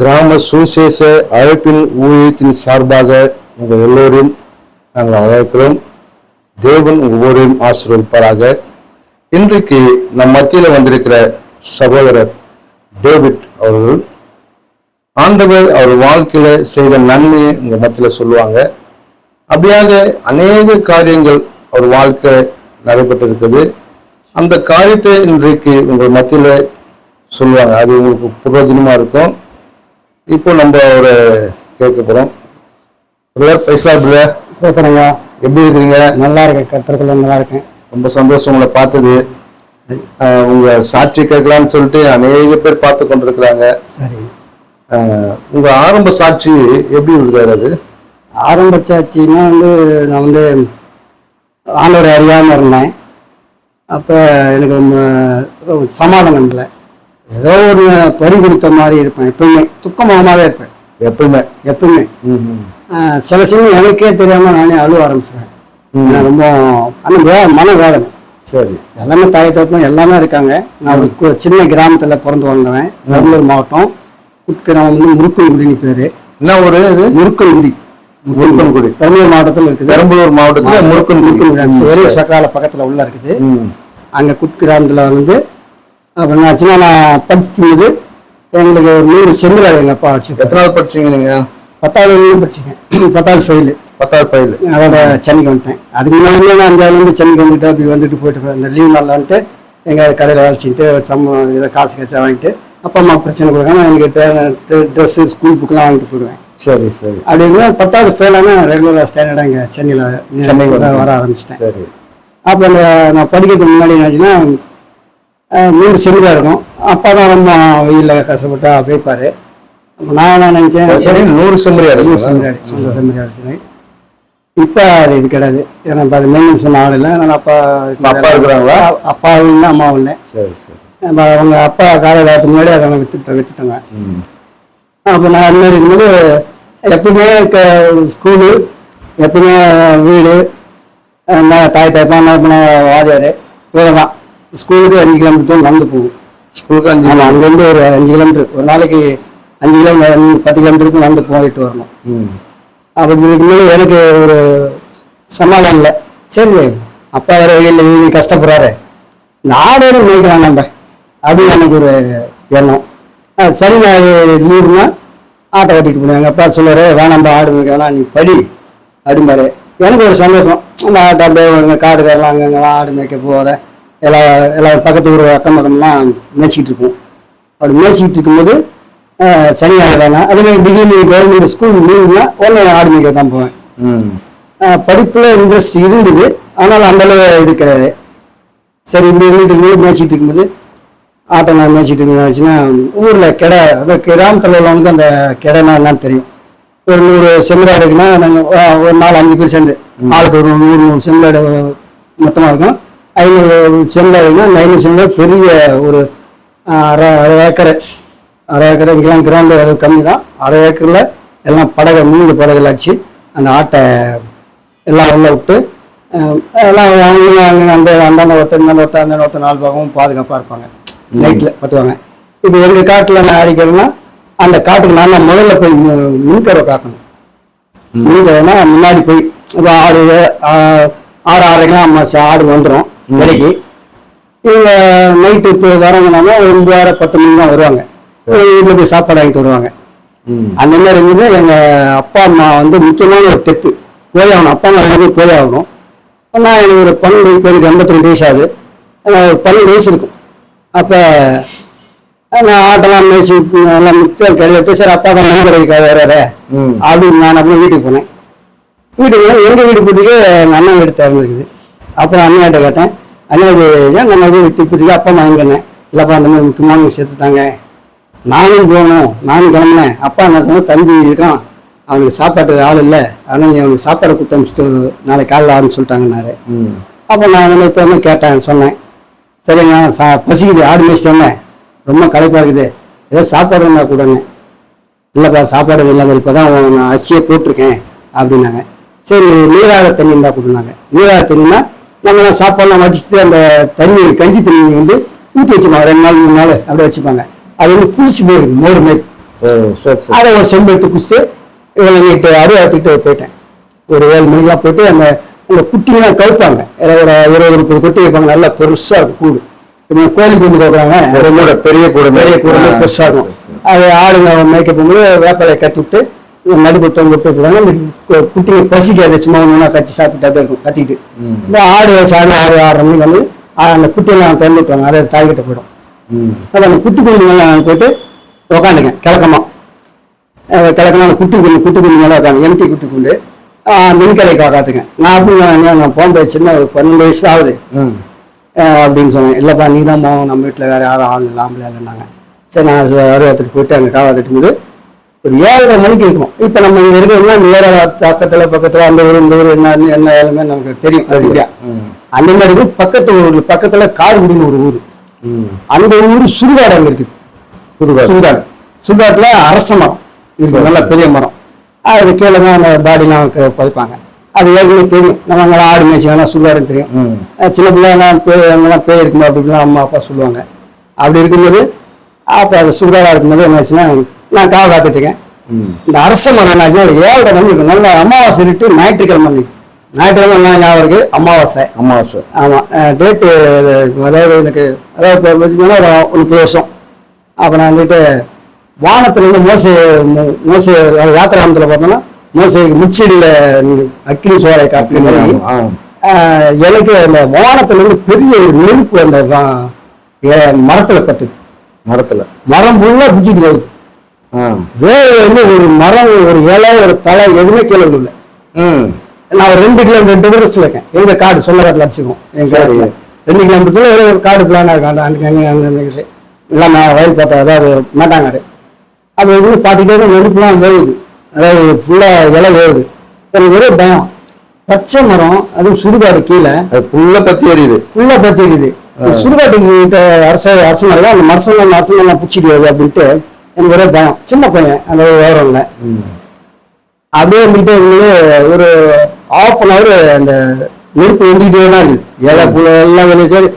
கிராம சுவிசேஷ அழைப்பின் ஊழியத்தின் சார்பாக உங்கள் எல்லோரையும் நாங்கள் அழைக்கிறோம். தேவன் ஒவ்வொருவரையும் ஆசீர்வதிப்பாராக. இன்றைக்கு நம் மத்தியில் வந்திருக்கிற சகோதரர் டேவிட் அவர்கள் ஆண்டவர் அவர் வாழ்க்கையில செய்த நன்மையை உங்க மத்தியில சொல்லுவாங்க. அப்படியாக அநேக காரியங்கள் அவர் வாழ்க்கை நடைபெற்றிருக்குது. அந்த காரியத்தை இன்றைக்கு உங்கள் மத்தியில சொல்லுவாங்க. அது உங்களுக்கு பிரயோஜனமா இருக்கும். இப்போ நம்ம ஒரு கேட்க போறோம். சோதனையா எப்படி இருக்கிறீங்க? நல்லா இருக்கேன், கர்த்தருக்குள்ள நல்லா இருக்கேன். ரொம்ப சந்தோஷம் உங்களை பார்த்தது. உங்க சாட்சி கேட்கலான்னு சொல்லிட்டு அநேக பேர் பார்த்து கொண்டிருக்கிறாங்க. சரி, உங்க ஆரம்ப சாட்சி எப்படி இருக்காரு? அது ஆரம்ப சாட்சின்னா நான் ஆண்டவரை அறியாமல் இருந்தேன். அப்போ எனக்கு சமாதானம் இல்லை. ஏதோ ஒரு பறி கொடுத்த மாதிரி இருப்பேன். எப்பவுமே துக்கமாகவே இருப்பேன். எப்பவுமே சில சமயம் எனக்கே தெரியாம நானே அழுவ ஆரம்பிச்சிட்டேன். ரொம்ப மன வேதனை. சரி, எல்லாமே தாய் தப்பம் எல்லாமே இருக்காங்க. நான் ஒரு சின்ன கிராமத்துல பிறந்து வந்தவன். பெரம்பலூர் மாவட்டம் குட்கிராமம் முருக்கன்குடின்னு பேரு. என்ன ஒரு முருக்கன்குடி பெரம்பலூர் மாவட்டத்தில் இருக்குது. பெரம்பலூர் மாவட்டத்துல முருக்கன்குடி சக்கால பக்கத்துல உள்ள இருக்குது. அங்க குட்கிராமத்துல என்னாச்சுன்னா நான் படிக்கும்போது எங்களுக்கு ஒரு 100 செம்மீராடு எங்க அப்பா வச்சு. எத்தனாவது படிச்சீங்க நீங்க? 10வது படிச்சீங்க. 10வது ஃபெயில். அதோட சென்னைக்கு வந்துட்டேன். அதுக்கு முன்னாடி நான் 5ஆவதுலேருந்து சென்னைக்கு வந்துட்டு அப்படி வந்துட்டு போயிட்டு இந்த லீவ் நாளில் வந்துட்டு எங்கள் கடையில் வேலை செஞ்சுட்டு இதை காசு கச்சா வாங்கிட்டு அப்பா அம்மா பிரச்சனை கொடுக்காம எனக்கு ட்ரெஸ்ஸு ஸ்கூல் புக்கெலாம் வாங்கிட்டு போயிடுவேன். சரி சரி. அப்படின்னா 10வது ஃபெயிலான ரெகுலராக ஸ்டாண்டர்டாக இங்கே சென்னையில் வர ஆரம்பிச்சிட்டேன். சரி. அப்போ நான் படிக்கிறதுக்கு முன்னாடி என்னாச்சுன்னா 3 செம்மீராக இருக்கும். அப்பா தான் ரொம்ப வெயிலில் கஷ்டப்பட்டா வைப்பார். நான் என்ன நினைச்சேன், சரி 100 செம்மீராடு சொந்த செம்மீராடு அடிச்சினேன். இப்போ அது இது கிடையாது. ஏன்னா இப்போ அது மெயின்டெனன்ஸ் பண்ண ஆள் இல்லை. அதனால் அப்பா இருக்கிறாங்களா? அப்பாவும் இல்லை அம்மாவும் இல்லை. சரி சரி. அவங்க அப்பா காலகாலத்துக்கு முன்னாடி அதை வித்துட்டாங்க. அப்போ நான் அது மாதிரி இருக்கும்போது எப்பவுமே ஸ்கூலு எப்பவுமே வீடு தாய் தாய்ப்பா வாதியார் இவ்வளோ தான். ஸ்கூலுக்கு 5 கிலோமீட்டர் நடந்து போகும். ஸ்கூலுக்கு 5? ஆமாம், அங்கேருந்து ஒரு 5 கிலோமீட்டர், ஒரு நாளைக்கு 5 கிலோமீட்டர் 10 கிலோமீட்டருக்கு நடந்து போயிட்டு வரணும். அப்படி இருக்கும்போது எனக்கு ஒரு சமாதானம் இல்லை. சரி, அப்பா வேற வெயிலில் வீடு கஷ்டப்படுறாரு, நாடே மேய்க்கலாம் நம்ம அப்படின்னு எனக்கு ஒரு எண்ணம். சரி, நான் லீவுனா ஆட்டை ஓட்டிட்டு போனேன். எங்கள் அப்பா சொல்லுவார், வேணாம்பா ஆடு மேய்க்க வேணாம், நீ படி அப்படிம்பாரு. எனக்கு ஒரு சந்தோஷம். அந்த ஆட்டை அப்படியே எங்கள் காடுக்காரெல்லாம் அங்கங்கெல்லாம் ஆடு மேய்க்க போகிறேன். எல்லாம் பக்கத்து ஊர் அக்கம் பக்கம்லாம் மேய்ச்சிக்கிட்டு இருப்போம். அப்படி மேய்ச்சிக்கிட்டு இருக்கும்போது சனி ஞாயிறு அதில் திடீர்னு கவர்மெண்ட் ஸ்கூல் லீவுனா உடனே ஆடு மேய்க்க தான் போவேன். படிப்பில் இன்ட்ரெஸ்ட் இருந்தது, ஆனால் அந்தளவு இது கிடையாது. சரி, இப்படி வீட்டுக்கு மேய்ச்சிட்டு இருக்கும்போது ஆட்டை நான் மேய்ச்சிட்டு இருந்துச்சுன்னா ஊரில் கிடை, அதாவது கிராமத்தில் உள்ளவங்களுக்கு அந்த கிடைனா என்னன்னு தெரியும். ஒரு 100 செம்மீராடு இருக்குன்னா நாங்கள் ஒரு 4-5 பேர் சேர்ந்து ஆளுக்கு ஒரு 100 செம்மீராடு மொத்தமாக இருக்கும். 500 செம்மீராடுன்னா அந்த 500 செம்மீராடு பெரிய ஒரு அரை ஏக்கரை இங்கெல்லாம் கிரவுண்டு கம்மி தான். 1/2 ஏக்கரில் எல்லாம் படகை 3 படகுகள் அடிச்சு அந்த ஆட்டை எல்லாம் உள்ள விட்டு எல்லாம் அந்த அந்தாண்ட ஒருத்தர் அந்த 4 பாகமும் பாதுகாப்பாக இருப்பாங்க. நைட்டில் பார்த்துவாங்க. இப்போ எங்கள் காட்டில் நான் அடிக்கிறேன்னா அந்த காட்டுக்கு நான் தான் முதல்ல போய் முன்கரை காக்கணும். முன்கரைனா முன்னாடி போய் இப்போ 6:30க்கெல்லாம் ஆடு வந்துடும் கடைக்கு. இவங்க நைட்டு வரவங்கன்னா ஒரு 9:30-10 மணி தான் வருவாங்க. வீட்டில் போய் சாப்பாடு வாங்கிட்டு வருவாங்க. அந்த மாதிரி இருந்தது. எங்கள் அப்பா அம்மா முக்கியமான ஒரு டெத்து போய் ஆகணும். அப்பா அம்மா போய் ஆகணும். ஆனால் எனக்கு ஒரு 12 பேருக்கு 82 வயசு ஆகுது. 12 வயசு இருக்கும். அப்போ நான் ஆட்டெல்லாம் மேய்ச்சி எல்லாம் மித்தம் கிடையாது. சார் அப்பா தான் மணி கடைக்காக வர்றாரு அப்படின்னு நான் அப்படியே வீட்டுக்கு போனேன். வீட்டுக்கு போனால் எங்கள் வீடு கூட்டிக்கு எங்கள் அண்ணன் வீடு திறந்துருக்குது. அப்புறம் அண்ணாட்ட கேட்டேன், அண்ணா இது ஏன் நம்ம வீடு திப்பிட்டு அப்பா அம்மா வாங்கினேன். இல்லைப்பா அந்த மாதிரி முக்கியமான சேர்த்துட்டாங்க, நானும் போகணும், நானும் கிளம்புனேன். அப்பா என்ன சொன்னால் தம்பி இருக்கான், அவனுக்கு சாப்பாட்டுக்கு ஆள் இல்லை, அதனால் நீ அவனுக்கு சாப்பாடு கொடுத்து அனுப்பிச்சிட்டு நாளைக்கு காலையில் ஆரம்பிச்சு சொல்லிட்டாங்கன்னாரு. அப்போ நான் அந்த மாதிரி இப்போ கேட்டேன், சொன்னேன், சரிங்க பசிக்குது, ஆடு மேய்ச்சிட்டு வந்தேன், ரொம்ப களைப்பாக இருக்குது, ஏதோ சாப்பாடு இருந்தால் கூடங்க. இல்லைப்பா சாப்பாடு இல்லை, இப்போ தான் நான் அரிசியை போட்டிருக்கேன் அப்படின்னாங்க. சரி, நீராக தண்ணி இருந்தால் கொடுத்தாங்க. நீராக தண்ணினா நம்ம சாப்பாடுலாம் வடிச்சுட்டு அந்த தண்ணி கஞ்சி தண்ணி ஊற்றி வச்சுப்பாங்க. 2 நாள் 3 நாள் அப்படியே வச்சுப்பாங்க. அது புளிச்சு போயிருக்கு, மோர் மாதிரி ஓ சரி சரி. அதை ஒரு செம்பு எடுத்து குடிச்சிட்டு இவனை நீட்டு அறுவாத்துக்கிட்டு போயிட்டேன். ஒரு 7 மணிக்கெல்லாம் போயிட்டு அந்த குட்டிங்கெல்லாம் கவுப்பாங்க, ஒரு 20-30 குட்டி வைப்பாங்க, நல்லா பெருசா இருக்கும் கூடு. இப்போ கோழி கொண்டு போடுறாங்க, பெரிய கூடு பெருசா இருக்கும். அது ஆடுங்க மேய்க்க போகும்போது வேப்பலையை கட்டி விட்டு நடுப்பு தொங்க விட்டு போடுவாங்க. இந்த குட்டிங்க பசிக்காது, சும்மா ஒன்றா கட்டி சாப்பிட்டு அப்படியே இருக்கும் கத்திக்கிட்டு. இந்த ஆடு சாயந்தரம் 6-6:30 மணிக்கு வந்து அந்த குட்டியெல்லாம் திறந்து விட்டுவாங்க, அதை தாய்கிட்ட போயிடும். அப்போ அந்த குட்டி குஞ்சுங்கெல்லாம் போயிட்டு உக்காந்துங்க கிழக்கமா அந்த குட்டி குஞ்சு மேலே உட்காந்து எம்டி குட்டி குண்டு மின்கலை காத்துங்க. நான் அப்படி நான் போன சின்ன ஒரு 12 வயசு ஆகுது அப்படின்னு சொன்னேன். இல்லைப்பா நீ தான் போவோம், நம்ம வீட்டில் வேறு யாரும் ஆள் இல்லை, ஆம்பளை இல்லைன்னாங்க. சரி நான் அறுபத்துட்டு போயிட்டு அங்கே காவாத்துட்டு போது ஒரு 7:30 மணிக்கு இருக்கும். இப்போ நம்ம இங்கே இருக்கிறோம்னா நேர பக்கத்தில் அந்த ஊர் இந்த ஊர் என்ன ஏழுமே நமக்கு தெரியும். அது இல்லையா அந்த மாதிரி இருக்கும். பக்கத்தில் கார்குடின்னு ஒரு ஊர், அந்த ஊர் சுடுகாடு அங்கே இருக்குது. சுடுகாட்டில் அரச மரம் இருக்கு, நல்ல பெரிய மரம். அது கீழே தான் அந்த பாடிலாம் புதைப்பாங்க. அது ஏற்கனவே தெரியும், நம்ம அங்கே ஆடு மேய்ச்சிங்கன்னா சுடுகாடுன்னு தெரியும். சின்ன பிள்ளைங்கலாம் அங்கெல்லாம் பேய் இருக்குமா அப்படின்லாம் அம்மா அப்பா சொல்லுவாங்க. அப்படி இருக்கும்போது அப்போ அது சுடுகாடாக இருக்கும்போது என்னாச்சுன்னா நான் காவை காத்துட்ருக்கேன். இந்த அரச மரம் என்னாச்சுன்னா ஒரு 7:30 மணி இருக்கும். நல்ல அமாவாசை இருக்கு, ஞாயிற்றுக்கிழமை ஞாயிற்றுக்கிழமை இருக்கு, அமாவாசை. ஆமாம் டேட்டு அதாவது எனக்கு அதாவது பார்த்தீங்கன்னா ஒரு 30 வருஷம். அப்போ நான் வந்துட்டு வானத்துல இருந்து மோசை யாத்திராமத்தில் பார்த்தோம்னா மோசைக்கு முச்செடியில அக்கினி சோலை காப்பி எனக்கு அந்த வானத்துல இருந்து பெரிய ஒரு நெருப்பு அந்த மரத்துல பட்டுது. மரம் ஃபுல்லா பிடிச்சிட்டு வருது. வேற வந்து ஒரு மரம், ஒரு இலை, ஒரு தலை எதுவுமே கீழே இல்லை. நான் ஒரு 2 கிலோமீட்டர் டிஃபரன்ஸ்ல இருக்கேன். எங்க காடு சொன்ன காட்டில் வச்சுக்கோம். எங்க 2 கிலோமீட்டர்ல ஒரு காடு பிளானா இருக்காங்க. அங்கே எல்லாம் வயல் பார்த்தா அதாவது மாட்டாங்காடு. அப்போ வந்து பார்த்துக்கிட்டே நெருப்புலாம் வேகுது, அதாவது ஃபுல்லா இலை வேகுது. எனக்கு ஒரே பயம். பச்சை மரம், அதுவும் சுடுகாடு கீழே ஃபுல்லா பத்தி எரியுது. சுடுகாட்டுக்கு அரசு மரம் அந்த மரசெல்லாம் பிடிச்சிட்டு வருது அப்படின்ட்டு எனக்கு ஒரே பயம். சின்ன பையன் அந்த விவரம்ல அப்படியே வந்துட்டு ஒரு 1/2 hour அந்த நெருப்பு வந்துக்கிட்டே தான் இருக்குது. இலை புல எல்லாம் வெளியே சரி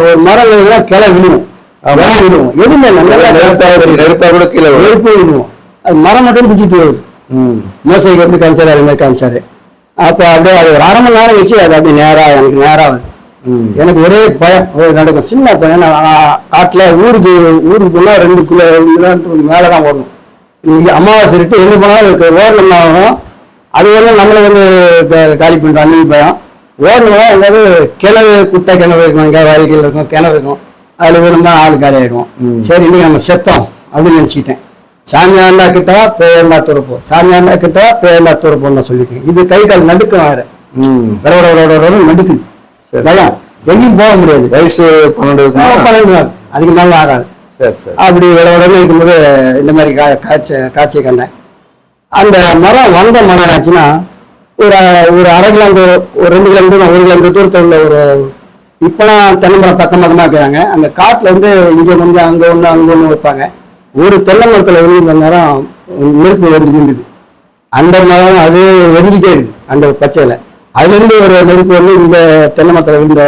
ஒரு மரம் எல்லாம் கிளை விழுவும், எதுவுமே நெருப்பா கூட கீழே நெருப்பு விழுவும். அது மரம் மட்டும் பிடிச்சிட்டு வருது. மோசைக்கு எப்படி காமிச்சாரு அது மாதிரி காமிச்சாரு. அப்போ அப்படியே அது ஒரு 1/2 மணி நேரம் வச்சு அது அப்படி எனக்கு நேராக எனக்கு ஒரே பயம் நடக்கும். சின்ன பையன் காட்டுல ஊருக்குள்ள 2 கிலோமீட்டர் மேலதான் ஓடணும். இன்னைக்கு அமாவாசை இருக்கு, எங்க போனாலும் ஓடணும் ஆகணும். அது வந்து நம்மளை வந்து காலி பண்றோம். அன்னைக்கு பயம் ஓடணும். அதாவது கிணறு, குட்டை கிணறு இருக்கும், எங்க வாய்க்கல் இருக்கும், கிணறு இருக்கும். அதுல வேணும்னா ஆள் காலி ஆயிடும். சரி இன்னைக்கு நம்ம செத்தோம் அப்படின்னு நினைச்சுக்கிட்டேன். சாமியாண்டா கிட்ட பேயண்டா துறப்போம், சாமியாண்டா கிட்ட பேயண்டா துறப்போம்னு சொல்லிட்டேன். இது கை கால் நடுக்கம் வேற, நடுக்குது, பயம், எங்கேயும் போக முடியாது. வயசு 12 நாள் அதுக்கு மேல ஆகாது. அப்படி விடவுடனே இருக்கும்போது இந்த மாதிரி காட்சியை கண்டேன். அந்த மரம் வந்த மரம் ஆச்சுன்னா ஒரு 1/2 கிலோமீட்டர், ஒரு 2 கிலோமீட்டர், 1 கிலோமீட்டர் தூரத்தில் உள்ள ஒரு இப்பெல்லாம் தென்னை மரம் பக்கமா இருக்கிறாங்க. அந்த காட்டுல வந்து இங்க வந்து அங்க ஒண்ணு வைப்பாங்க. ஒரு தென்னை மரத்துல வந்து இந்த நேரம் நெருப்பு இருந்தது. அந்த மரம் அது எரிஞ்சிட்டே இருக்கு அந்த பச்சையில. அதுல இருந்து ஒரு நெருப்பு வந்து இந்த தென்னை மரத்துல இந்த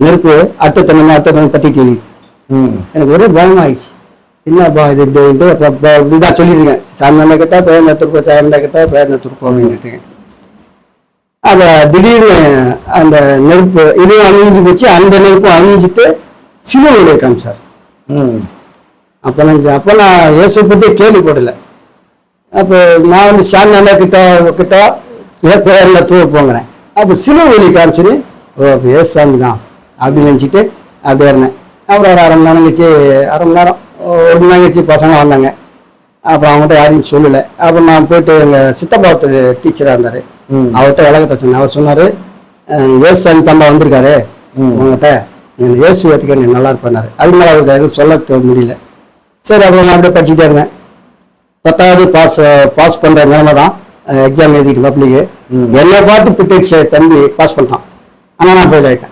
நெருப்பு அடுத்த தென்னை பத்திட்டு எரியுது. எனக்கு ஒரே பயமாயிடுச்சு. என்னப்பா இது இப்படிதான் சொல்லிருக்கேன். சாமியாண்டா கிட்டா பேருந்தா துருப்போம், சாமியாண்டா கிட்டா பேருந்தா துருப்போம் அப்படின்னு. அந்த திடீர்னு அந்த நெருப்பு இதையும் அணிஞ்சு போச்சு. அந்த நெருப்பு அணிஞ்சிட்டு சிவனுடைய காமிச்சார். அப்போ நான் இயேசு பத்தி கேள்விப்படலை. அப்போ நான் வந்து சாமியாண்டா கிட்ட பேர்ல தூர போங்கிறேன். அப்போ சிவவெளி காமிச்சுன்னு ஏசாமி தான் அப்படின்னு நினச்சிட்டு அப்படியே இருந்தேன். அப்புறம் ஒரு 1/2 மணி நேரம் கழிச்சு 1/2 மணி நேரம் 1 மணி நேரம் கழிச்சு பசங்க வந்தாங்க. அப்புறம் அவங்ககிட்ட யாரையும் சொல்லலை. அப்புறம் நான் போயிட்டு எங்கள் சித்தப்பாத்து டீச்சராக இருந்தார், அவர்கிட்ட விளக்கத்தை சொன்னேன். அவர் சொன்னார், ஏசாமி தம்பா வந்திருக்காரு உங்கள்கிட்ட, நீங்கள் இயேசு ஏற்றுக்க நீ நல்லா இருப்பாரு. அதுக்கு மேலே அவருக்கு எதுவும் சொல்ல முடியல. சரி அப்புறம் நான் அப்படியே படிச்சுட்டே இருந்தேன். 10வது பாஸ் பண்ணுற நிலைமை தான். எக்ஸாம் எழுதிட்டு பப்ளிக்கு என்னை பார்த்து பிட்டெக்ஸ் தம்பி பாஸ் பண்ணிட்டான். ஆனால் நான் ஃபெயில் ஆகிட்டேன்.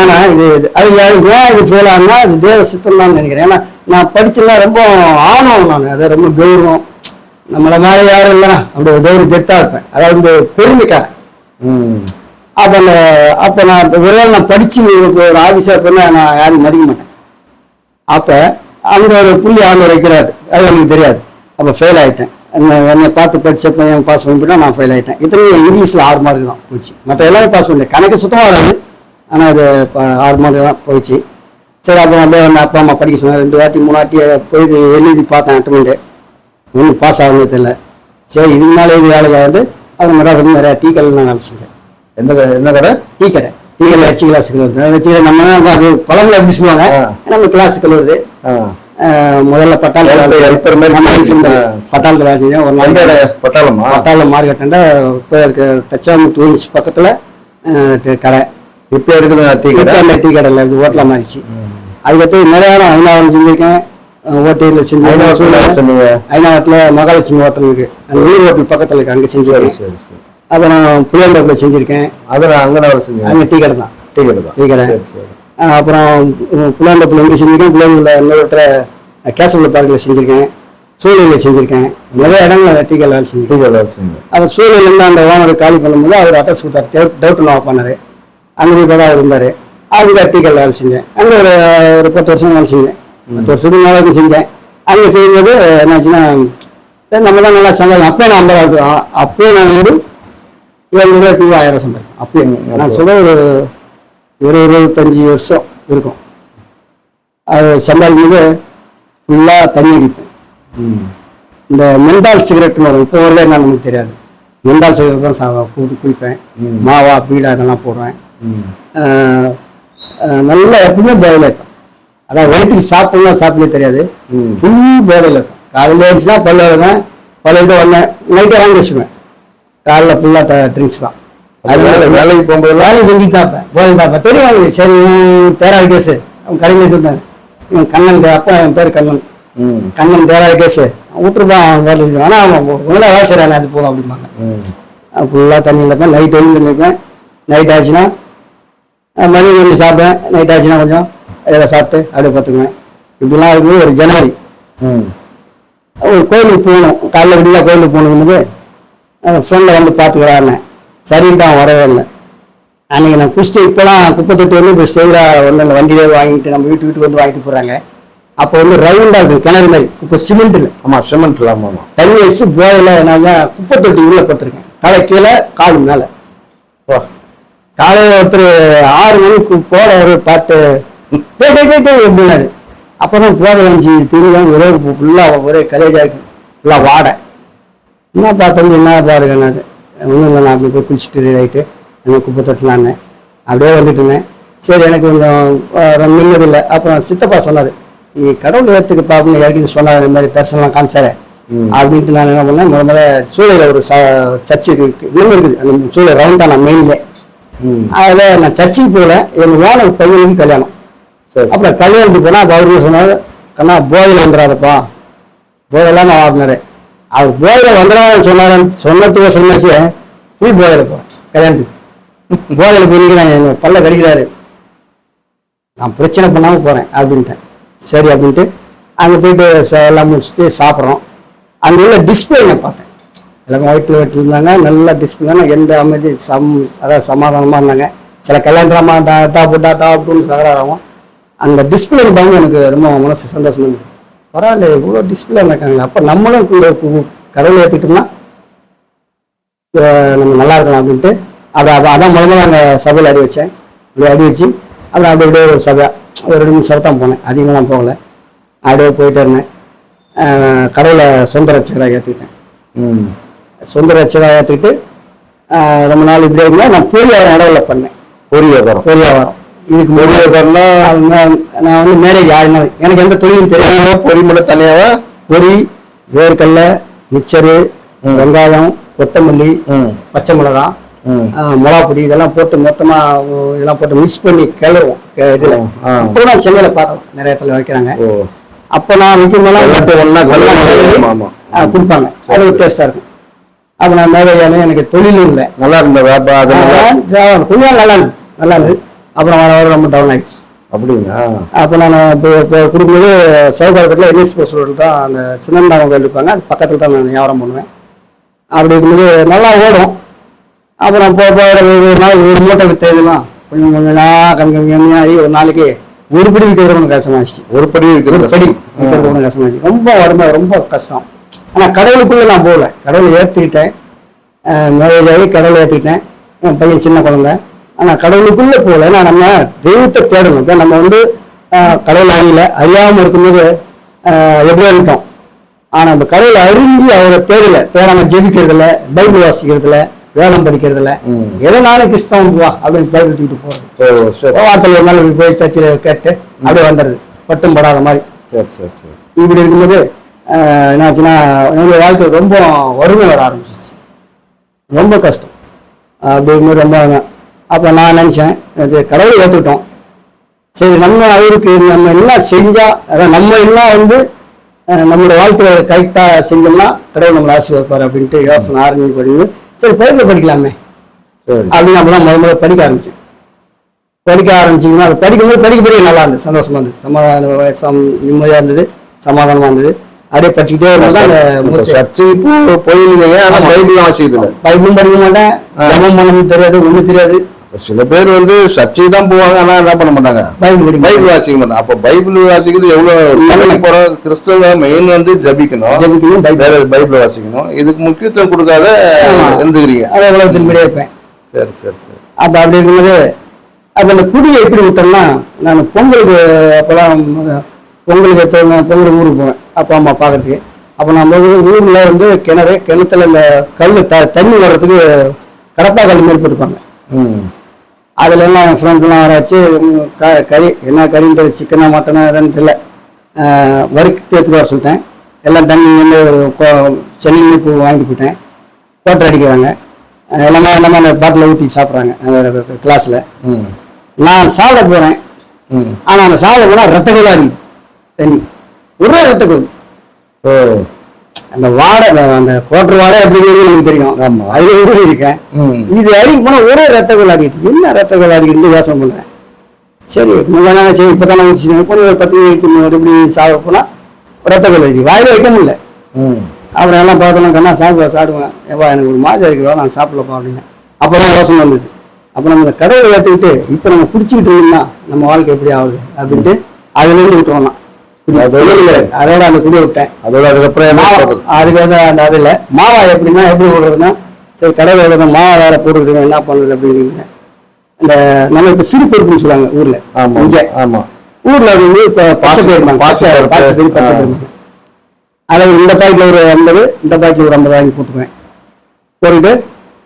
ஏன்னா அது ஏன் இது ஃபெயில் ஆகுனா அது தேவ சித்தம் தான் நினைக்கிறேன். ஏன்னா நான் படிச்செல்லாம் ரொம்ப ஆணவம், நான் அதை ரொம்ப கௌரவம், நம்மளை மாதிரி யாரும் இல்லைன்னா அப்படி ஒரு கௌரவ கெத்தாக இருப்பேன். அதாவது இந்த பெருமைக்காரன். அப்போ நான் ஒருவேளை நான் படிச்சு ஒரு ஆஃபீஸாக இருப்பேன்னா நான் யாரையும் மதிக்க மாட்டேன். அப்போ அங்கே ஒரு புள்ளி ஆண்டு வைக்கிறாரு, அது எனக்கு தெரியாது. அப்போ ஃபெயில் ஆகிட்டேன். என்னை பார்த்து படித்த பையன் பாஸ் பண்ணிவிட்டா நான் ஃபெயில் ஆகிட்டேன். இத்தனையும் இங்கிலீஷில் 6 மார்க் தான் போச்சு, மற்ற எல்லாமே பாஸ் பண்ணிட்டேன். கணக்கு சுத்தமாக வராது, ஆனால் அது 6 மார்க் தான் போச்சு. சரி, அப்புறம் அப்படியே என் அப்பா அம்மா படிக்க சொன்னாங்க. 2 வாட்டி 3 வாட்டி போய் எழுதி பார்த்தேன், அட்டமெண்ட்டு ஒன்றும் பாஸ் ஆகவே தெரியல. சரி, இதுக்கு மேலே இது வேலைக்கு வந்து அப்புறம் மெட்ராஸில் நிறையா டீ கடையில் நான் வேலை செஞ்சேன். என்ன கடை? டீ கடை. டீ கடை வச்சு கிளாஸுக்கு வருது வச்சு நம்ம அது பழங்களை எப்படி சொல்லுவாங்க, நம்ம கிளாஸுக்கு வருது. முதல்ல பட்டாளத்தில் ஒரு நாள் பட்டாளம் மார்க்கெட்டா இப்போ இருக்க தச்சாமுத்து பக்கத்தில் கடை. இப்போ இருக்குது டீ கடை. டீ கடையில் இருக்கு, ஹோட்டலாக மாறிச்சு. அதுக்கடுத்து நிறைய ஐநாவரம் செஞ்சுருக்கேன், ஓட்டையில் செஞ்சேன். ஐநாவரத்தில் மகாலட்சுமி ஹோட்டல் இருக்கு, அந்த ஊர் ஹோட்டல் பக்கத்தில் இருக்கு, அங்கே செஞ்சுருக்கேன். அப்புறம் புளியம்பட்டில் செஞ்சுருக்கேன், அங்கே டீ கடை தான். டீ கடை. அப்புறம் புளியம்பட்டில் எங்கே செஞ்சுருக்கேன், புளியம்பட்டில் இன்னொருத்தர் கேசவல பார்க்கில் செஞ்சுருக்கேன், சூழலில் செஞ்சுருக்கேன். நிறைய இடங்கள் டீ கடை வேலை செஞ்சேன். அப்புறம் சூழலில் அந்த ஓனர் காலி பண்ணும்போது அவர் அட்ரஸ் கொடுத்தாரு, டவுட் நான் பண்ணார். அங்கே போய் தான் அவர் இருந்தார். அவங்க டீ கடை வேலை செஞ்சேன். அங்கே ஒரு 10 வருஷம் வேலை செஞ்சேன். 10 வருஷத்துக்கு மேலே செஞ்சேன். அங்கே செய்யும்போது என்னாச்சுன்னா, நம்ம தான் நல்லா சம்பாதிக்கும். அப்போ நான் 50 அப்போயே நான் ஒரு 700 ரூபா 1000 சம்பாதிக்கும். அப்பயே நான் சொல்ல ஒரு 25 வருஷம் இருக்கும். அது சம்பாதிக்கும்போது ஃபுல்லாக தண்ணி அடிப்பேன். இந்த மென்டால் சிகரெட்னு வரும், இப்போ வரவே நான் நமக்கு தெரியாது. மென்டால் சிகரெட் தான் குடிப்பேன். மாவா பீடா இதெல்லாம் போடுவேன். நல்லா எப்பவுமே போதையில் இருக்கும். அதான் வயிற்றுக்கு சாப்பிடவே தெரியாது, ஃபுல் போதையில் இருக்கும். காலையில் எழுந்துச்சுன்னா பல்லு வருவேன், பல்லுகிட்ட வந்தேன், நைட்டே வாங்கி வச்சுக்குவேன். காலையில் ஃபுல்லாக ட்ரிங்க்ஸ் தான். அதனால வேலைக்கு போகும்போது வேலை செஞ்சு தாப்பேன், போதை தாப்பேன். தெரியும், சரி தேராது கேஸு அவங்க கடையில் சொல்லிட்டாங்க. கண்ணன், அப்பா என் பேர் கண்ணன். கண்ணன் தேராது கேஸு விட்டுருப்பான், வேலை செஞ்சு. ஆனால் அவங்க ஒழுங்காக வேலை செய்கிறாங்க, அது போதும் அப்படிம்பாங்க. ஃபுல்லாக தண்ணியில் இருப்பேன், நைட் எழுந்து இருப்பேன். நைட் ஆச்சுன்னா மணி கொஞ்சம் சாப்பிடுவேன், நைட் ஆச்சுன்னா கொஞ்சம் இதில் சாப்பிட்டு அப்படியே பார்த்துக்குவேன். இப்படிலாம் இருக்கும்போது ஒரு ஜனவரி ஒரு கோயிலுக்கு போகணும், காலையில் விடியா கோயிலுக்கு போகணும்போது ஃப்ரெண்டில் வந்து பார்த்துக்கிறாருன்னு. சரின்ட்டு அவன் வரவே இல்லை. அன்றைக்கி நான் குடிச்சிட்டு இப்போலாம் குப்பை தொட்டி வந்து இப்போ செய்கிறா ஒன்றும் இல்லை, வண்டியிலே வாங்கிட்டு நம்ம வீட்டுக்கு வந்து வாங்கிட்டு போகிறாங்க. அப்போ வந்து ரவுண்டாக இருக்குது கிணறு மாதிரி, இப்போ சிமெண்ட்டில். ஆமாம், சிமெண்ட். ஆமாம், தண்ணி வச்சு போயில் நான் குப்பை தொட்டி உள்ளே பார்த்துருக்கேன். தலை கீழே காலு மேலே. காலையில் ஒருத்தர் 6 மணிக்கு போட ஒரு பாட்டு அப்படின்னாரு. அப்புறம் போக வந்துச்சு திருவிழா ஒரே ஃபுல்லாக ஒரே கலேஜாக்கு ஃபுல்லாக வாடை. என்ன பார்த்தோம், என்ன பாருங்கன்னாரு. ஒன்றும் இல்லை, நான் அப்படி போய் குளிச்சுட்டு ஆகிட்டு எனக்கு குப்பை தொட்டலான்னு அப்படியே வந்துட்டு இருந்தேன். சரி, எனக்கு கொஞ்சம் நிம்மதில்லை. அப்புறம் சித்தப்பா சொன்னார், நீ கடவுள் ஏற்றுக்கு பார்க்கணும், ஏற்கனவே சொன்னார், இந்த மாதிரி தரிசனம்லாம் காமிச்சாரு அப்படின்ட்டு. நான் என்ன பண்ணேன், முதல்ல சூழலில் ஒரு சர்ச்சு இருக்குது, இன்னும் இருக்குது அந்த சூழல் ரவுண்டாக நான் மெயின்லே. அதில் நான் சர்ச்சுக்கு போகல, எங்கள் வேலை பையனுக்கு கல்யாணம். அப்புறம் கல்யாணத்துக்கு போனால் அப்போ அவருக்கு சொன்னார், கண்ணா போதையில் வந்துடாதப்பா, போதையெல்லாம் நான் வாங்கினாரு. அவர் போதையில் வந்துடாதுன்னு சொன்னதுக்கு சொன்னாச்சு, போய் போதையில் போகிறேன் கல்யாணத்துக்கு. போதையில் போய் நான் எங்கள் பல்ல கடிக்கிறாரு, நான் பிரச்சனை பண்ணாமல் போகிறேன் அப்படின்ட்டேன். சரி அப்படின்ட்டு அங்கே போயிட்டு எல்லாம் முடிச்சுட்டு சாப்பிட்றோம். அங்கே உள்ள டிஸ்பிளே நான் பார்த்தேன், எல்லாமே ஒயிட்டில் இருந்தாங்க, நல்லா டிஸ்பிளே. எந்த அமைதி அதாவது சமாதானமாக இருந்தாங்க. சில கல்யாணத்தில் டாப்னு சகராகும். அந்த டிஸ்பிளே பார்த்து எனக்கு ரொம்ப மனசு சந்தோஷம் இருந்தது. பரவாயில்ல, இவ்வளோ டிஸ்பிளே இருக்காங்களே, அப்போ நம்மளும் கடவுளை ஏற்றிட்டோம்னா நம்ம நல்லா இருக்கலாம் அப்படின்ட்டு அதான் முதல்ல அங்கே சபையில் அடி வச்சேன். இப்படி அடி வச்சு அப்புறம் அப்படியே ஒரு சபை ஒரு 2 நிமிஷம் தான் போனேன், அதிகமாகலாம் போகலை. அப்படியே போயிட்டே இருந்தேன். கடவுளை சொந்த ரட்சகராக ஏற்றுக்கிட்டேன். சொந்த ரட்சகராக ஏற்றுக்கிட்டு ரொம்ப நாள் இப்படியே இருந்தால் நான் பொறியாரம் இடவுல பண்ணேன். பொறியாரம் இதுக்கு பொறியாரம்னா நான் வந்து மேரேஜ் ஆகினா எனக்கு எந்த தொழிலும் தெரியாத பொறி மட்டும் தனியாக பொறி, வேர்க்கடலை, மிக்சரு, வெங்காயம், கொத்தமல்லி, பச்சை மிளகாய், மிளகாப்பொடி இதெல்லாம் போட்டு மொத்தமாக இதெல்லாம் போட்டு மிக்ஸ் பண்ணி கிளறுவோம் இதில். இப்போ நான் சென்னையில் பார்க்கலாம் நிறைய இடத்துல வைக்கிறாங்க. அப்போ நான் வைக்கும்போதெல்லாம் கொடுப்பாங்க, அது ஒரு டேஸ்டாக இருக்கும். அப்போ நான் மேலேயான எனக்கு தொழிலும் இல்லை, நல்லா இருந்த வியாபாரம் கொஞ்சம் நல்லா இருந்தது. அப்புறம் வர ரொம்ப டவுன் ஆகிடுச்சு. அப்படிங்களா? அப்போ நான் இப்போ கொடுக்கும்போது சவுகாரப்பட்டில் என்எஸ் போஸ்ட் ரோட்டில் தான் அந்த சின்னந்தாங்க கோயில் இருப்பாங்க, அது பக்கத்தில் தான் நான் வியாபாரம் பண்ணுவேன். அப்படி இருக்கும்போது நல்லா ஓடும். அப்புறம் ஒரு நாளைக்கு ஒரு மூட்டை விற்றதுலாம் கொஞ்சம் கொஞ்சம் கம்மியாகி ஒரு நாளைக்கு ஒரு படி விற்கிறது ரொம்ப கஷ்டமாயிடுச்சு. ஒரு படி படி விற்கிறது ரொம்ப கஷ்டமாயிடுச்சு. ரொம்ப உடம்பு ரொம்ப கஷ்டம். ஆனா கடவுளுக்குள்ள நான் போகல. கடவுளை ஏற்றுக்கிட்டேன், மேலேயே கடவுளை ஏற்றுக்கிட்டேன். என் பையன் சின்ன குழந்தை. ஆனா கடவுளுக்குள்ள போகல. ஏன்னா நம்ம தெய்வத்தை தேடணும். இப்போ நம்ம வந்து கடவுள் அறியாம இருக்கும்போது எப்படியா இருக்கோம். ஆனா அந்த கடவுளை அறிஞ்சு அவரை தேடாம ஜெபிக்கிறதுல, பைபிள் வாசிக்கிறதுல, வேதம் படிக்கிறதுல, எதனாலும் கிறிஸ்தவம் வா அப்படின்னு பைபிள் தூக்கிட்டு போறது. வாசல் ஒரு நாள் போய் சர்ச்சில் கேட்டு அப்படியே வந்துடுது, பட்டும் படாத மாதிரி. இப்படி இருக்கும்போது என்னாச்சுன்னா என்னுடைய வாழ்க்கை ரொம்ப வறுமை வர ஆரம்பிச்சிச்சு. ரொம்ப கஷ்டம். அப்படிங்கும்போது ரொம்ப அப்போ நான் நினச்சேன், கடவுளை ஏற்றுக்கிட்டோம், சரி நம்ம அவருக்கு நம்ம என்ன செஞ்சா, அதான் நம்ம என்ன வந்து நம்மளோட வாழ்க்கையை கரெக்டாக செஞ்சோம்னா கடவுள் நம்மளை ஆசீர்வதிப்பார் அப்படின்ட்டு யோசனை ஆரம்பிச்சு படிக்குது. சரி பைபிள் படிக்கலாமே அப்படின்னு அப்பதான் முதல்ல படிக்க ஆரம்பிச்சிங்கன்னா அது படிக்கும்போது படிக்கப்படியே நல்லா இருந்தது, சந்தோஷமா இருந்தது, நிம்மதியாக இருந்தது, சமாதானமாக இருந்தது. அப்படியே படிச்சுக்கிட்டே இருந்தா சர்ச்சைக்கு போயிருந்தீங்க. ஆனா பைபிள் வாசிக்கிறதுல பைபிளும் படிக்க மாட்டேன், ஜபம் பண்ணவும் தெரியாது, ஒன்றும் தெரியாது. சில பேர் வந்து சர்ச்சைக்கு தான் போவாங்க, ஆனா என்ன பண்ண மாட்டாங்க, பைபிள் வாசிக்க மாட்டாங்க. அப்ப பைபிள் வாசிக்கிறது எவ்வளவு போறோம். கிறிஸ்தவ மெயின் வந்து ஜபிக்கணும், பைபிள் வாசிக்கணும். இதுக்கு முக்கியத்துவம் கொடுக்காத இருந்துக்கிறீங்க. அதை உலகத்தின்படியே இருப்பேன். சரி சரி சரி. அப்ப அப்படி இருக்கும்போது அப்ப அந்த குடியை எப்படி விட்டோம்னா, நான் பொங்கலுக்கு அப்பெல்லாம் பொங்கலுக்கு ஊருக்கு போவேன் அப்பா அம்மா பார்க்கறதுக்கு. அப்போ நம்ம ஊர்ல வந்து கிணத்துல இந்த தண்ணி வர்றதுக்கு கடப்பா கல் மேல் போட்டுப்பாங்க. அதுல எல்லாம் என் ஃப்ரெண்ட்ஸ்லாம் வர வச்சு கறி என்ன கறின்னு தெரியல, சிக்கனா மட்டனா எதுன்னு தெரியல, வறுத்து எடுத்துட்டு வர சொல்லிட்டேன். எல்லாம் தண்ணி வந்து சென்னை பூ வாங்கிட்டு போயிட்டேன். கோட்டை அடிக்கிறாங்க, எல்லாமே அந்த பாட்டில் ஊற்றி சாப்பிட்றாங்க கிளாஸ்ல. நான் சாப்பிட போறேன். ஆனா அந்த சாப்பிட போனா ரத்தகோலா அடிக்குது தண்ணி, ஒரே ரத்தகோல். அந்த வாடை, அந்த கோட்டர் வாடை அப்படிங்கிறது எனக்கு தெரியும், அதுல இருக்கேன். இது அடிக்க போனா ஒரே ரத்தகோல் அடிக்குது. என்ன ரத்தகோல் அடிக்குதுன்னு யோசனை பண்றேன். சரி சரி இப்பதானே ஒரு 10 நிமிஷம் இப்படி சாப்பிட போனா ரத்தகோல் அடிக்குது, வாயில வைக்க முடியல. அப்புறம் எல்லாம் பார்த்தோம்னா கண்ணா சாப்பிடுவேன், ஏவா எனக்கு ஒரு மாதிரி இருக்குவா, நான் சாப்பிடலப்பா அப்படின்னு. அப்பதான் யோசனை வந்தது. அப்ப நம்ம கடவுளை ஏற்றுக்கிட்டு இப்ப நம்ம குடிச்சுக்கிட்டு இருந்தோம்னா நம்ம வாழ்க்கை எப்படி ஆகுது அப்படின்ட்டு அதுல இருந்து விட்டுருவோம். அதோட அந்த குடியை விட்டேன். அதோட அதுக்கப்புறம் அதுக்கு அந்த அதுல மாவா எப்படின்னா எப்படி விடுறதுன்னா, சரி கடவுளோட மாவா வேற போட்டுக்கிட்டு என்ன பண்றது அப்படின்னு. இந்த நம்ம இப்ப சிறு பருப்புன்னு சொல்லுவாங்க ஊர்ல. ஊர்ல அது வந்து இப்ப பச்சை பயிர் அதில் இந்த பாக்கெட்ல ஒரு 50, இந்த பாக்கெட்ல ஒரு 50 வாங்கி போட்டுக்குவேன். போட்டுட்டு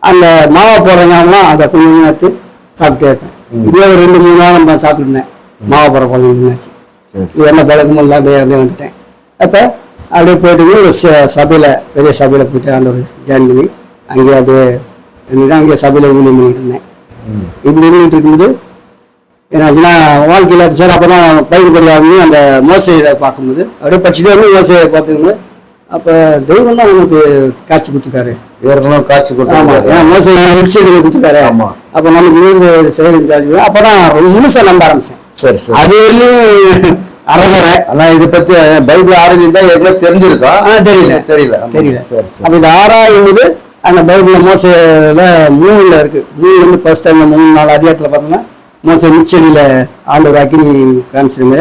அந்த மாவா போடுறதுனாலாம் அதை கொஞ்சம் நேரத்து சாப்பிட்டே இருப்பேன். இதே ஒரு 2-3 நாள் நான் சாப்பிட்டுருந்தேன். மாவா போடுற குழந்தைங்கன்னாச்சு என்ன பழக்கமும் இல்லை. அப்படியே வந்துட்டேன். அப்போ அப்படியே போயிட்டு ஒரு சபையில், பெரிய சபையில் போயிட்டு அந்த ஒரு ஜாயின் பண்ணி அங்கேயே அப்படியே இருந்துட்டு அங்கேயே சபையில் ஊழியம் பண்ணிட்டு இருந்தேன். இப்படி இருந்துட்டு இருக்கும்போது என்னாச்சுன்னா வாழ்க்கையில் சரி அப்போ தான் பைபிள் படியாகி அந்த மோசையை பார்க்கும்போது அப்படியே படிச்சுட்டே வந்து மோசையை பார்த்துக்கும்போது அப்போ தெய்வம் தான் உங்களுக்கு காட்சி கொடுத்துருக்காரு. இவர்களும் காட்சி கொடுத்தாங்க, மோசை கொடுத்துருக்காரு. அப்போ நமக்கு சேவை அப்போதான் முழுசா நம்ப ஆரம்பிச்சேன். அது வரையும் அறகுறை. ஆனா இதை பத்தி பைபிள் ஆராய்ச்சி தான் ஏற்கனவே தெரிஞ்சிருக்கோம், தெரியல. அப்ப இது ஆராயும்போது அந்த பைபிள்ல மோசையில 3 இருக்கு. 3 வந்து ஃபர்ஸ்ட் டைம் 3-4 அதிகாரத்துல பார்த்தோம்னா மோசை மிச்சடியில ஆண்டவர் அக்கினி காமிச்சிருங்க.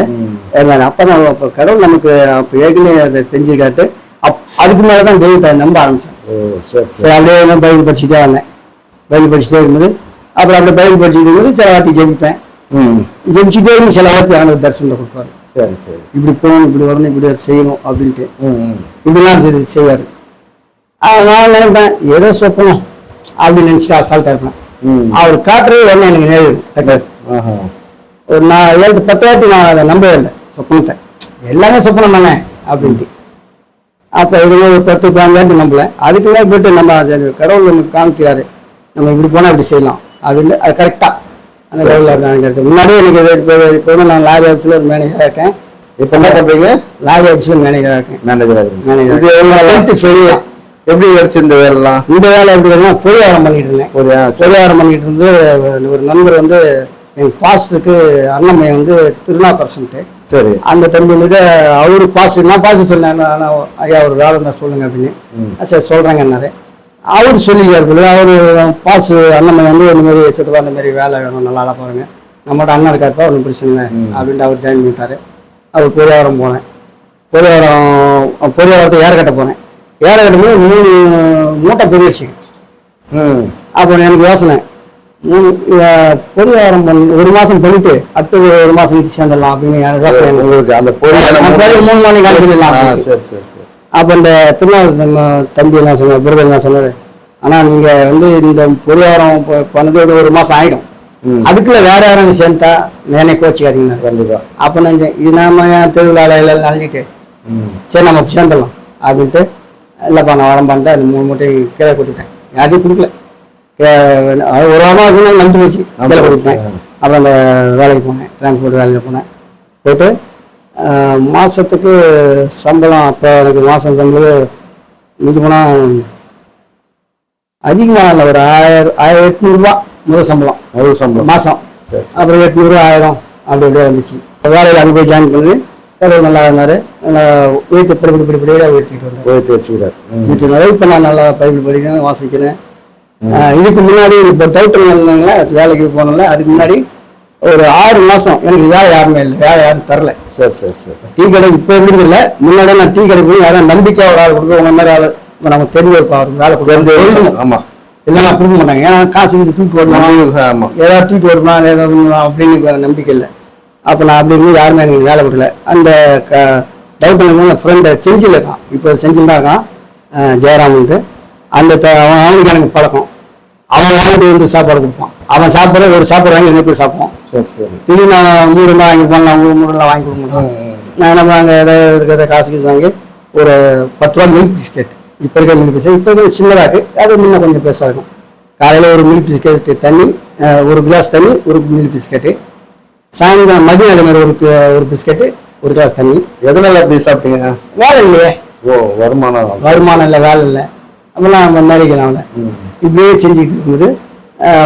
அப்பதான் கடவுள் நமக்கு அப்ப ஏற்கனவே அதை செஞ்சுக்காட்டு அதுக்கு மேலதான் தெய்வத்தை நம்ப ஆரம்பிச்சேன். சரி அப்படியே பைபிள் படிச்சுட்டே வந்தேன். பைபிள் படிச்சுட்டே இருக்கும்போது அப்புறம் அப்படியே பைபிள் படிச்சுட்டு இருக்கும்போது சில வாட்டி ஜெபிப்பேன். ஜெபிச்சுட்டே இருந்து சில வாட்டி ஆண்டவர் தரிசனத்தை கொடுப்பாரு. சரி சரி இப்படி போகணும், இப்படி வரணும், இப்படி செய்யணும் அப்படின்ட்டு இப்படிலாம் செய்வாரு. நான் நினைப்பேன் ஏதோ சொப்பணும் அப்படின்னு நினைச்சிட்டு அசால்ட்டா இருப்பேன். அவர் காட்டுறது உடனே எனக்கு நேரம் ஒரு 7-10 வாட்டி நான் அதை நம்பவே இல்லை சொப்பனத்தை. எல்லாமே சொப்பனம் தானே அப்படின்ட்டு. அப்போ இதுவே ஒரு 10-15 வாட்டி நம்பல. அதுக்கு மேலே போயிட்டு நம்ம கடவுள் நமக்கு காமிக்கிறாரு, நம்ம இப்படி போனால் இப்படி செய்யலாம் அப்படின்னு. அது கரெக்டாக அந்த கடவுள் முன்னாடியே எனக்கு இப்போ நான் லாரி ஆஃபீஸில் ஒரு மேனேஜராக இருக்கேன். இப்போ என்ன பண்ணுறீங்க? லாரி ஆஃபீஸில் மேனேஜராக இருக்கேன். மேனேஜர் எப்படி கிடைச்சு இந்த வேலைலாம்? இந்த வேலை எப்படி வேணும்னா பொறியாரம் பண்ணிட்டு இருந்தேன். பொறியாரம் பண்ணிட்டு இருந்து ஒரு நண்பர் வந்து என் பாஸ்டுக்கு அண்ணமையை வந்து திருநாப்பரசன்ட்டு. சரி அந்த தம்பிக்கு அவரு பாசு நான் பாசு சொன்னேன், ஐயா ஒரு வேலை இருந்தால் சொல்லுங்க அப்படின்னு. சரி சொல்றேங்கன்னாரு. அவரு சொல்லிக்காரு. அவரு பாசு அண்ணமை வந்து இந்த மாதிரி செத்துவா அந்த மாதிரி வேலை வேணும், நல்லா பாருங்க நம்மகிட்ட அண்ணன் இருக்காருப்பா ஒன்றும் பிரச்சனை இல்லை அப்படின்ட்டு அவர் ஜாயின் பண்ணிட்டாரு. அவர் பொறியாவரம் போனேன். பொறியாவரத்தை ஏற கட்ட போனேன். ஏற கட்டும்போது 3 மூட்டை பொறி வச்சுக்கேன். அப்போ எனக்கு யோசனை, பொறியாவரம் 1 மாதம் பண்ணிட்டு அடுத்தது 1 மாதம் சேர்ந்துடலாம் அப்படின்னு எனக்கு யோசனை. அந்த 3 மணி கால் பண்ணிடலாம். அப்போ இந்த திருநாள் தம்பி என்ன சொன்னார், பிரதர் என்ன சொன்னார், ஆனால் நீங்கள் இந்த பொறியாவரம் பண்ணது 1 மாதம் ஆகிடும், அதுக்குள்ள வேற யாரும் சேர்ந்தா என்னை கோச்சிக்காதீங்க. கண்டிப்பா. அப்போ நான் இது நாம திருவிழாவில் நனைஞ்சிட்டு சரி நம்ம சேர்ந்துடலாம் அப்படின்ட்டு இல்லைப்பா நான் வரம்பான்ட்டு அது 3 மூட்டை கீழே கொடுத்துட்டேன். யாரையும் கொடுக்கல. ஒரு மாதம் நம்பி போச்சு கீழே கொடுத்தேன். அப்புறம் அந்த வேலைக்கு போனேன், டிரான்ஸ்போர்ட் வேலையில் போனேன். போயிட்டு மாதத்துக்கு சம்பளம், அப்போ எனக்கு மாதம் சம்பளம் இது போனால் அதிகமாக இல்லை, ஒரு 1800 ரூபா முதல் சம்பளம் மாதம். அப்புறம் 800 1000 அப்படி அப்படியே வந்துச்சு. வேலையில் அங்கே போய் ஜாயின் பண்ணி கடவுள் நல்லா இருந்தார். நல்லா உயர்த்தி படிப்படியாக உயர்த்திட்டு வச்சுக்கிறார். இப்போ நான் நல்லா பைபிள் படிக்கிறேன், வாசிக்கிறேன். இதுக்கு முன்னாடி இப்போ டவுட்டர் இருந்தாங்களே வேலைக்கு போனோம்ல, அதுக்கு முன்னாடி ஒரு 6 மாதம் எனக்கு வேலை யாருமே இல்லை, வேலை யாரும் தரல. சரி. டீ கடை இப்போ எப்படி இல்லை, முன்னாடி நான் டீ கடை போய் யாரும் நம்பிக்கையாக ஒரு ஆள் கொடுக்க, உங்க மாதிரி ஆள் இப்போ நம்ம தெரிஞ்சு அவருக்கு வேலை கொடுக்க. ஆமாம், இல்லைன்னா கொடுக்க மாட்டாங்க. ஏன்னா காசு வச்சு தூக்கி ஓடணும், ஏதாவது தூக்கி ஓடணும் ஏதாவது அப்படின்னு நம்பிக்கை இல்லை. அப்போ நான் அப்படி இருந்து யாருமே எனக்கு வேலை கொடுக்கல. அந்த டவுட் ஃப்ரெண்டு செஞ்சில் இருக்கான், இப்போ செஞ்சில் தான் இருக்கான், ஜெயராமன்ட்டு. அந்த அவனுக்கு எனக்கு பழக்கம். அவன் வாங்கிட்டு சாப்பாடு கொடுப்பான். அவன் சாப்பிட்ற ஒரு சாப்பாடு வாங்கி 2 பேர் சாப்பிடுவோம். சரி. திரும்பி நான் 3 தான் வாங்கி போனேன், 3 வாங்கி கொடுக்க மாட்டேன். நான் நம்ம அங்கே ஏதாவது இருக்கிறத காசு வாங்கி ஒரு 10 ரூபா மில்க் பிஸ்கெட், இப்போ இருக்கிற மில்க் பிஸ்கெட் இப்போ இருக்கிற சின்னதாக இருக்குது, அது முன்ன கொஞ்சம் பெருசாக இருக்கும். காலையில் ஒரு மில்க் பிஸ்கெட்டு தண்ணி, 1 கிளாஸ் தண்ணி, 1 மில்க் பிஸ்கெட்டு. சாயங்காலம் மதியம் அதே மாதிரி ஒரு பிஸ்கெட்டு, 1 கிளாஸ் தண்ணி. எதனால அப்படி சாப்பிட்டீங்க? வேலை இல்லையே. வருமானம் இல்லை, வேலை இல்லை. அப்பெல்லாம் நம்ம மேரிக்கலாம். இப்படியே செஞ்சுக்கிட்டு இருக்கும்போது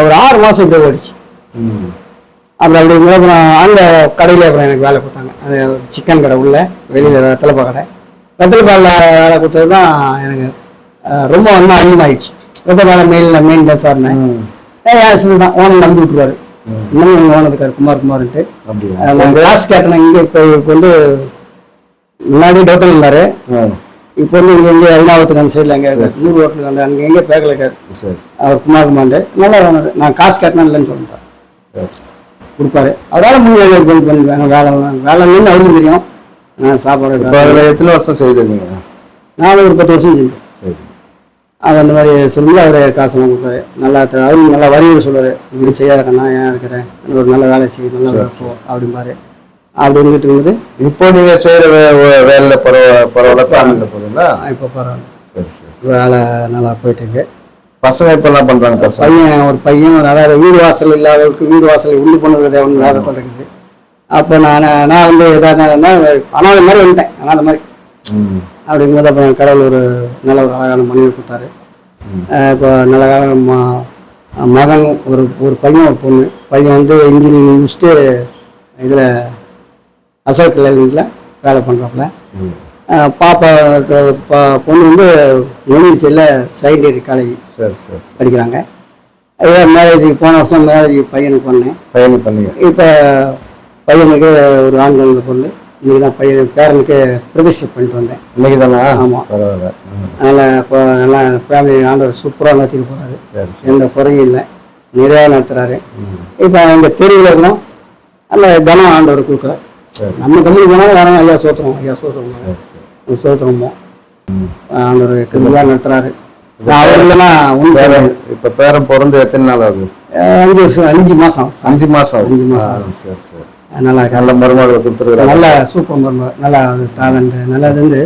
ஒரு 6 மாதம் இப்படியே ஓடிச்சு. அப்புறம் அப்படி அப்புறம் அந்த கடையில் அப்புறம் எனக்கு வேலை கொடுத்தாங்க. அது சிக்கன் கடை உள்ள வெளியில் வெத்தலைப்பா கடை. வெத்தலைப்பாவில் வேலை கொடுத்தது தான் எனக்கு ரொம்ப இன்னும் அதிகமாகிடுச்சு. வெத்தலைப்பாவில் மெயின் பஸ்ஸாக இருந்தேன். ஏன் தான் ஓனர் நம்பி விட்டுருவாரு. இன்னும் எங்கள் ஓனர் இருக்கார் குமார்ன்ட்டு. நான் கிளாஸ் கேட்டேன். இங்கே இப்போ முன்னாடி டோட்டல் இருந்தார். இப்போ வந்து இங்கே ஐநாவத்துக்கு அந்த சைடில் எங்கே நூறு ரோட்டில் வந்து அங்கே எங்கே பேக்கல இருக்காரு அவர் குமார்மாண்டு. நல்லா ஓனர். நான் காசு கேட்டேன் இல்லைன்னு சொல்லிட்டேன், கொடுப்பாரு. அவரால் முன்னாடி பண்ணுவேன். வேலை இல்லைன்னு அவருக்கும் தெரியும். நான் சாப்பாடு அதில் எத்தனை வருஷம் செய்திருக்கீங்க? நான் ஒரு 10 வருஷம் செஞ்சேன். சரி. அவர் அந்த மாதிரி சொல்லி அவர் காசெல்லாம் கொடுப்பாரு. நல்லா அவரும் நல்லா வரிகள் சொல்லுவார், இப்படி செய்யாத நான் ஏன் இருக்கிறேன், ஒரு நல்ல வேலை செய்ய நல்லா இருக்கும் அப்படிம்பாரு. அப்படின்ட்டு இருக்கும்போது இப்போ நீங்கள் செய்கிற வேலையில் பரவாயில்ல போதுங்களா? இப்போ பரவாயில்ல, வேலை நல்லா போயிட்டுருக்கு. பசங்க இப்போ என்ன பண்ணுறாங்க? ஒரு பையன் அதாவது வீடு வாசல் இல்லாதவருக்கு வீடு வாசல் உண்டு பண்ணுறது ஒன்று வேலை தொடங்குச்சு. அப்போ நான் வந்து எதாவது அனாத மாதிரி வந்துட்டேன். அனாத மாதிரி அப்படிங்கும்போது அப்போ கடவுள் ஒரு நல்ல ஒரு அழகான மனைவி கொடுத்தாரு. இப்போ நல்ல காலம் மகன் ஒரு பையன் ஒரு பொண்ணு. பையன் வந்து இன்ஜினியரிங் முடிச்சுட்டு இதில் அசோக் லைனில் வேலை பண்ணுறாப்புல. பாப்பா பொண்ணு வந்து யூனிவர்சிட்டியில் செகண்டரி காலேஜ் படிக்கிறாங்க. மேரேஜுக்கு போன வருஷம் மேரேஜுக்கு பையனுக்கு பண்ணேன். இப்போ பையனுக்கு ஒரு ஆண்கள் பொண்ணு. இன்னைக்கு தான் பையன் பேரனுக்கு பிரதிஷ்டை பண்ணிட்டு வந்தேன். இன்னைக்கு தானே? ஆமாம், பரவாயில்ல. அதனால் இப்போ நல்லா ஃபேமிலி ஆண்டவர் சூப்பராக நடத்திட்டு போகிறாரு. எந்த குறையும் இல்லை, நிறையா நடத்துகிறாரு. இப்போ அவங்க தெருவில் இருக்கணும், நல்ல கனம் ஆண்டவர் கொடுக்குறாரு. நம்ம கம்மிக்கு போனாலும் வேற ஐயா சோத்திரம் சோத்திரமோ ஆண்டவர் கிருபையா நடத்துறாரு. அவர் இல்லைன்னா ஒன்றும் சொல்லுவாங்க. இப்போ பேரன் பிறந்து எத்தனை நாள் ஆகுது? 5 வருஷம், 5 மாதம். 5 மாதம். சரி. நல்லா நல்ல மருமகளை கொடுத்துருக்குறாங்க. நல்ல சூப்பர் மருமகள், நல்லா டேலண்ட், நல்லா இது வந்து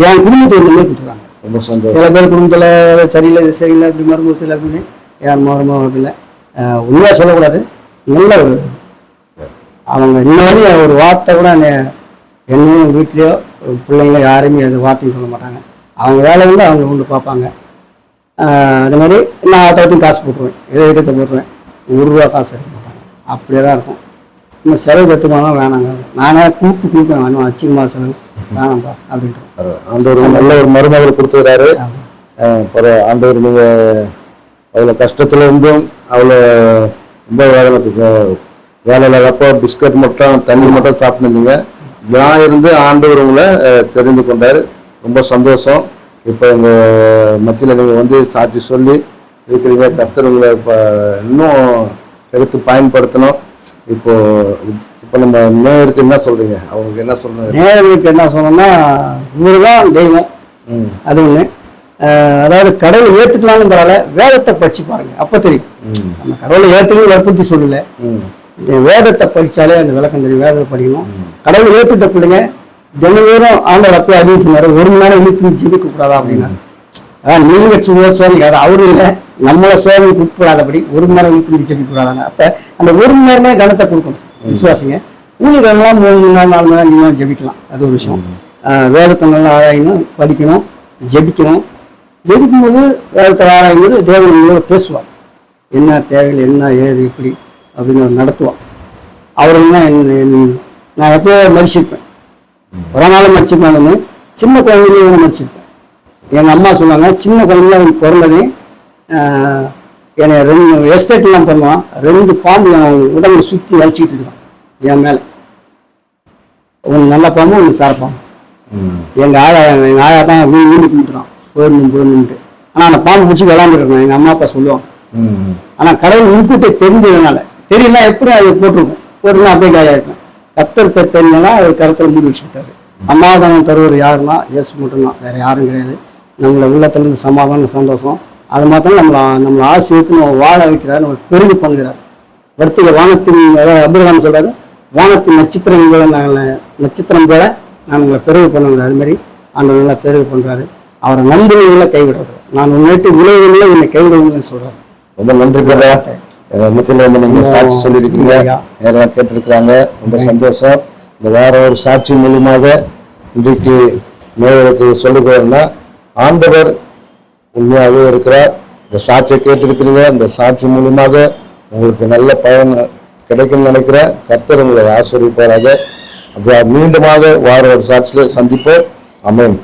என் குடும்பத்தை ஒன்றுமே கொடுத்துருக்காங்க. ரொம்ப சந்தோஷம். சில பேர் குடும்பத்தில் சரியில்லை இது சரியில்லை இப்படி மருமகள் சில அப்படின்னு என் மருமகள் இல்லை. உண்மையாக சொல்லக்கூடாது, நல்ல ஒரு அவங்க இன்னொரு ஒரு வார்த்தை கூட என்னையும் வீட்லேயோ பிள்ளைங்க யாருமே அது வார்த்தையும் சொல்ல மாட்டாங்க. அவங்க வேலை வந்து அவங்க கொண்டு பார்ப்பாங்க. அது மாதிரி நான் ஆட்டத்தையும் காசு போட்டுருவேன், இடத்தை போட்டுருவேன். 1 ரூபா காசு எடுக்க மாட்டாங்க. அப்படியே தான் இருக்கும். இன்னும் செலவு கற்றுக்கணும் வேணாங்க, நானே கூப்பிடுவேன், வேணும் அச்சிங்கமாக செலவு வேணாம்ப்பா அப்படின்ட்டு. ஆண்டவர் நல்ல ஒரு மருமகள் கொடுத்துக்கிறாரு. ஆண்டவர் நீங்கள் அவ்வளோ கஷ்டத்தில் இருந்தும் அவ்வளோ ரொம்ப வேதனை வேலை இல்லாதப்போ பிஸ்கட் மட்டும் தண்ணி மட்டும் சாப்பிட்டுருந்தீங்க. நான் இருந்து ஆண்டவர் உங்களை தெரிந்து கொண்டார். ரொம்ப சந்தோஷம். இப்போ எங்கள் மத்தியில் நீங்கள் வந்து சாட்சி சொல்லி இருக்கிறீங்க. கர்த்தர் உங்களை இப்போ இன்னும் எடுத்து பயன்படுத்தணும். இப்போ இப்போ நம்ம நேயருக்கு என்ன சொல்றீங்க? அவங்களுக்கு என்ன சொல்றீங்க? நேயருக்கு என்ன சொல்லணும்னா, இவர் தான் தெய்வம். அது ஒன்று. அதாவது கடவுளை ஏற்றுக்கலாம்னு பரவாயில்ல, வேதத்தை படிச்சு பாருங்க, அப்போ தெரியும். நம்ம கடவுளை ஏற்றுக்கணும் வற்புறுத்தி சொல்லல, இந்த வேதத்தை படித்தாலே அந்த விளக்கம் தெரியும். வேதத்தை படிக்கணும். கடவுளை ஏற்றுட்ட பிள்ளைங்க தினவேறும் ஆண்டவர் அப்போ அதிகம் சொன்னார், 1 மணி நேரம் இழுத்து ஜெபிக்க கூடாதா அப்படின்னா. அதான் நீங்க சோதனைக்கு அது அவரு இல்லை, நம்மளை சோதனைக்கு உட்படாதபடி 1 மணி நேரம் இழுத்து ஜெபிக்க கூடாதாங்க. அப்போ அந்த 1 மணி நேரமே கனத்தை கொடுக்கணும் விசுவாசிங்க. ஊழியர்கள்லாம் 3 மணி நேரம் 4 மணி நேரம் நீங்கள் ஜெபிக்கலாம். அது ஒரு விஷயம். வேதத்தை நல்லா ஆராயணும், படிக்கணும், ஜெபிக்கணும். ஜெபிக்கும்போது வேதத்தை ஆராயும்போது தேவனோட பேசுவார். என்ன தேவைகள், என்ன ஏது, எப்படி அப்படின்னு நடத்துவான். அவரெல்லாம் நான் எப்போ மதிச்சிருப்பேன், ஒரு நாள் மதிச்சிருப்பேன். சின்ன குழந்தைங்க மதிச்சிருப்பேன். எங்கள் அம்மா சொல்லுவாங்க, சின்ன குழந்தைங்க அவனுக்கு பிறந்ததே என்னை 2 எஸ்டேட்லாம் பண்ணுவான், 2 பாம்பு உடம்புல சுற்றி வலிச்சிக்கிட்டு இருக்கான் என் மேலே. ஒன்று நல்ல பாம்பு, ஒன்று சாரப்பாம்பு. எங்கள் ஆயா தான் வீடு கும்பிட்டுருக்கான், போயிடணுன்ட்டு. ஆனால் அந்த பாம்பு பிடிச்சி விளாண்டுருக்கேன். எங்கள் அம்மா அப்பா சொல்லுவாங்க. ஆனால் கடவுள் முன்கூட்டி தெரிஞ்சதுனால, தெரியல எப்படி அதை போட்டுருக்கோம் அப்படியே காயாக இருக்கும். கத்தர் தெரிஞ்சனா அவர் கருத்தில் மூடி வச்சுக்கிட்டாரு. சமாதானம் தருவது யாருன்னா இயேசு மட்டும்தான், வேற யாரும் கிடையாது. நம்மளை உள்ளத்திலிருந்து சமாதானம், சந்தோஷம், அது மாத்திரம் நம்மளை ஆசையத்து நம்ம வாழ வைக்கிறார், நம்ம பெருகு பண்ணுகிறார். வர்த்திக வானத்தின் அபிரகாம் சொல்றாரு, வானத்தின் நட்சத்திரம் போல நான் உங்களை பெருகு பண்ணுறாரு. அது மாதிரி ஆண்டவர் நல்லா பெருகு பண்றாரு. அவரை நம்பினவங்களை கைவிடுறது, நான் உன்னிட்டு விளைவுகளை உன்னை கைவிடுவேன்னு சொல்றாரு. ரொம்ப நன்றி பிரதர். மத்தியில் வந்து நீங்க சாட்சி சொல்லியிருக்கீங்க, யாரெல்லாம் கேட்டிருக்கிறாங்க. ரொம்ப சந்தோஷம். இந்த வேற ஒரு சாட்சி மூலியமாக இன்றைக்கு நேயருக்கு சொல்லுகிறேன்னா, ஆண்டவர் உண்மையாகவே இருக்கிறார். இந்த சாட்சியை கேட்டிருக்கிறீங்க. இந்த சாட்சி மூலியமாக உங்களுக்கு நல்ல பயன் கிடைக்கும்னு நினைக்கிறேன். கர்த்தர் உங்களை ஆசீர்வதிப்பாராக. அப்படி மீண்டுமாக வார ஒரு சாட்சியிலே சந்திப்போம். ஆமென்.